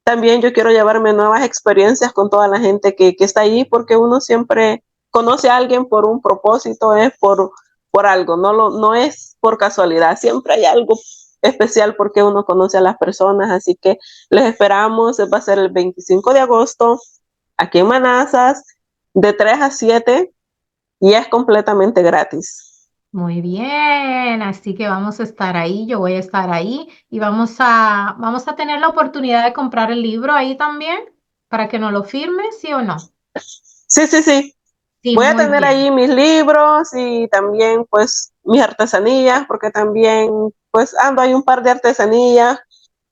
también yo quiero llevarme nuevas experiencias con toda la gente que está ahí, porque uno siempre conoce a alguien por un propósito, es por algo, no es por casualidad, siempre hay algo especial porque uno conoce a las personas, así que les esperamos, va a ser el 25 de agosto, aquí en Manassas, de 3 a 7 y es completamente gratis.
Muy bien, así que vamos a estar ahí, yo voy a estar ahí y vamos a tener la oportunidad de comprar el libro ahí también para que nos lo firme, ¿sí o no?
Sí, sí, sí.
Sí,
Voy a
muy
tener
bien.
ahí mis libros y también pues mis artesanías, porque también pues ando ahí un par de artesanías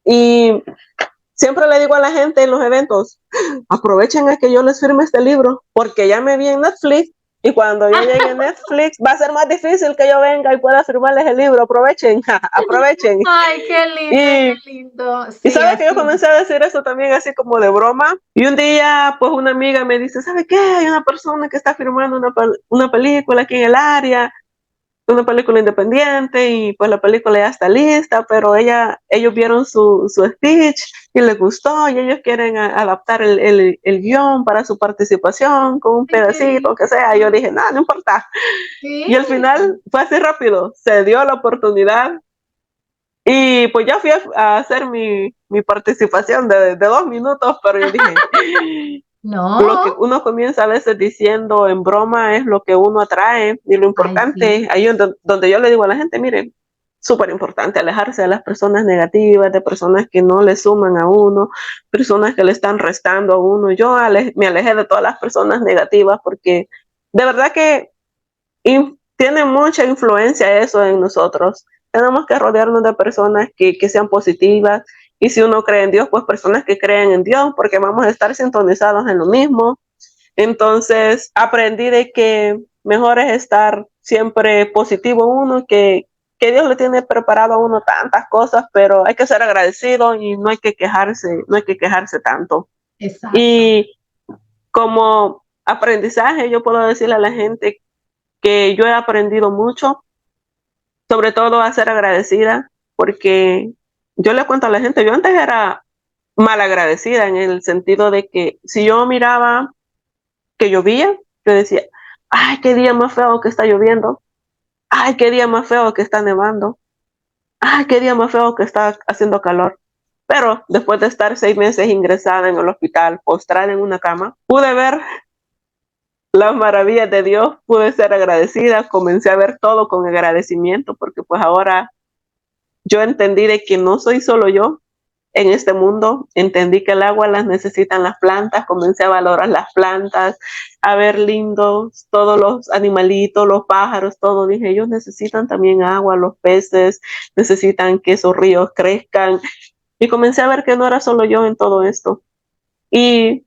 y siempre le digo a la gente en los eventos, aprovechen a que yo les firme este libro, porque ya me vi en Netflix y cuando yo llegue a Netflix va a ser más difícil que yo venga y pueda firmarles el libro, aprovechen, aprovechen.
Ay, qué lindo, qué
Y
lindo.
y
Sí,
sabe que yo
así.
comencé a decir eso también así como de broma. Y un día, pues una amiga me dice, ¿sabe qué? Hay una persona que está firmando una película aquí en el área, una película independiente, y pues la película ya está lista, pero ellos vieron su speech y les gustó, y ellos quieren adaptar el guión para su participación con un
Ay, qué
pedacito, que sea. Y yo
lindo.
dije, no, no importa.
Sí.
Y al final fue así rápido, se dio la oportunidad y pues ya fui a hacer mi participación de 2 minutos, pero yo dije, lo que
No.
uno comienza a veces diciendo en broma es lo que uno atrae y lo
Ay, sí.
importante, ahí es donde yo le digo a la gente, miren, súper importante alejarse de las personas negativas, de personas que no le suman a uno, personas que le están restando a uno. Yo me alejé de todas las personas negativas porque de verdad que tiene mucha influencia eso en nosotros. Tenemos que rodearnos de personas que sean positivas y si uno cree en Dios, pues personas que creen en Dios porque vamos a estar sintonizados en lo mismo. Entonces aprendí de que mejor es estar siempre positivo uno, que Dios le tiene preparado a uno tantas cosas, pero hay que ser agradecido y no hay que quejarse, no hay que quejarse tanto.
Exacto.
Y como aprendizaje, yo puedo decirle a la gente que yo he aprendido mucho, sobre todo a ser agradecida, porque yo le cuento a la gente, yo antes era malagradecida en el sentido de que si yo miraba que llovía, yo decía, ay, qué día más feo que está lloviendo, ay, qué día más feo que está nevando, ay, qué día más feo que está haciendo calor. Pero después de estar 6 meses ingresada en el hospital, postrada en una cama, pude ver las maravillas de Dios, pude ser agradecida, comencé a ver todo con agradecimiento, porque pues ahora yo entendí de que no soy solo yo en este mundo, entendí que el agua las necesitan las plantas, comencé a valorar las plantas, a ver lindos todos los animalitos, los pájaros, todo, dije, ellos necesitan también agua, los peces necesitan que esos ríos crezcan, y comencé a ver que no era solo yo en todo esto, y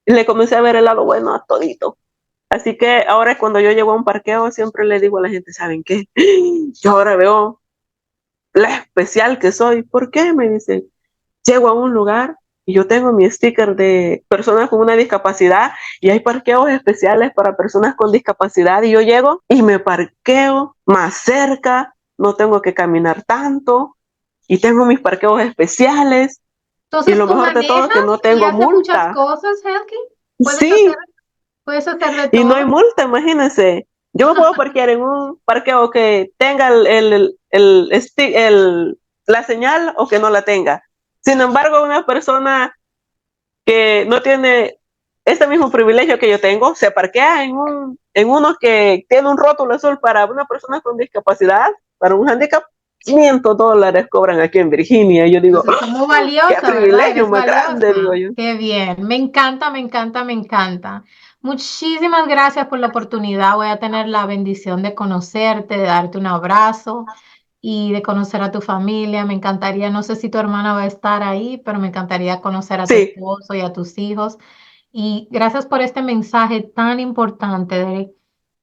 le comencé a ver el lado bueno a todito. Así que ahora cuando yo llego a un parqueo, siempre le digo a la gente, ¿saben qué? Yo ahora veo la especial que soy. ¿Por qué? Me dicen, llego a un lugar y yo tengo mi sticker de personas con una discapacidad y hay parqueos especiales para personas con discapacidad y yo llego y me parqueo más cerca, no tengo que caminar tanto y tengo mis parqueos especiales y
Entonces
lo
tú
mejor de todo es
manejas
que no
y
tengo
haces muchas
multa.
cosas, Helgi.
Sí,
Puedes hacer de
y no hay
todo.
multa, imagínense. Yo me puedo parquear en un parqueo que tenga la señal o que no la tenga. Sin embargo, una persona que no tiene este mismo privilegio que yo tengo, se parquea en uno que tiene un rótulo azul para una persona con discapacidad, para un handicap. $500 cobran aquí en Virginia. Yo digo,
Entonces, somos
qué
valiosas, ¿verdad?
privilegio
Eres
más grande, digo
valiosa.
yo.
Qué bien. Me encanta, me encanta, me encanta. Muchísimas gracias por la oportunidad. Voy a tener la bendición de conocerte, de darte un abrazo y de conocer a tu familia. Me encantaría, no sé si tu hermana va a estar ahí, pero me encantaría conocer a tu
Sí,
esposo y a tus hijos. Y gracias por este mensaje tan importante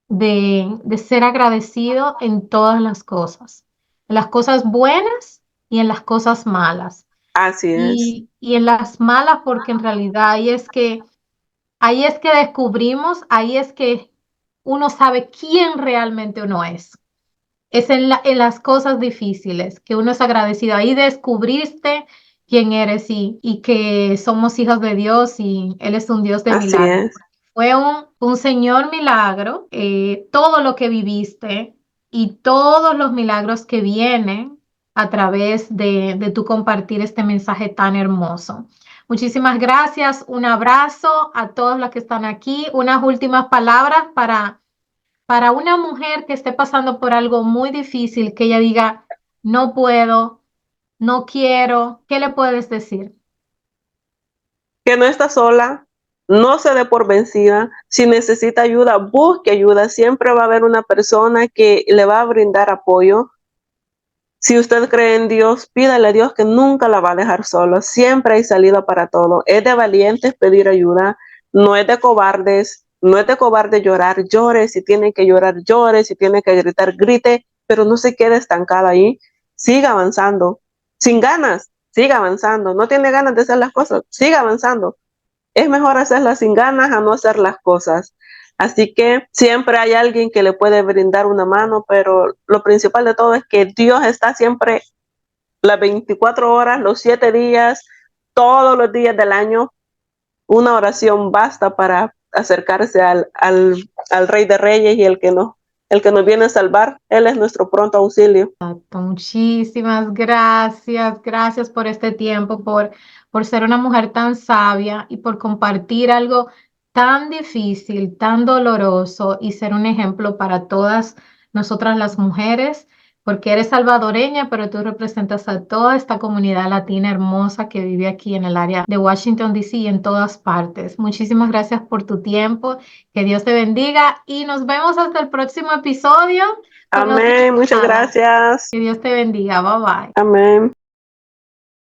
de ser agradecido en todas en las cosas buenas y en las cosas malas.
así es.
Y en las malas, porque en realidad ahí es que descubrimos, ahí es que uno sabe quién realmente uno es. Es en las cosas difíciles que uno es agradecido. Ahí descubriste quién eres y que somos hijos de Dios y Él es un Dios de
Así
milagros.
es.
Fue un señor milagro, todo lo que viviste y todos los milagros que vienen a través de tu compartir este mensaje tan hermoso. Muchísimas gracias, un abrazo a todos los que están aquí, unas últimas palabras para una mujer que esté pasando por algo muy difícil, que ella diga, no puedo, no quiero, ¿qué le puedes decir?
Que no está sola, no se dé por vencida. Si necesita ayuda, busque ayuda. Siempre va a haber una persona que le va a brindar apoyo. Si usted cree en Dios, pídale a Dios que nunca la va a dejar solo. Siempre hay salida para todo. Es de valientes pedir ayuda, no es de cobardes, no es de cobarde llorar. Llore si tiene que llorar, llore si tiene que gritar, grite, pero no se quede estancada ahí. Siga avanzando. Sin ganas, siga avanzando. No tiene ganas de hacer las cosas, siga avanzando. Es mejor hacerlas sin ganas a no hacer las cosas. Así que siempre hay alguien que le puede brindar una mano, pero lo principal de todo es que Dios está siempre las 24 horas, los 7 días, todos los días del año. Una oración basta para acercarse al Rey de Reyes y el que nos viene a salvar. Él es nuestro pronto auxilio.
Muchísimas gracias, gracias por este tiempo, por ser una mujer tan sabia y por compartir algo tan difícil, tan doloroso y ser un ejemplo para todas nosotras las mujeres, porque eres salvadoreña, pero tú representas a toda esta comunidad latina hermosa que vive aquí en el área de Washington, D.C. y en todas partes. Muchísimas gracias por tu tiempo, que Dios te bendiga y nos vemos hasta el próximo episodio con otra
Amén. Muchas
invitada.
gracias.
Que Dios te bendiga. Bye bye.
Amén.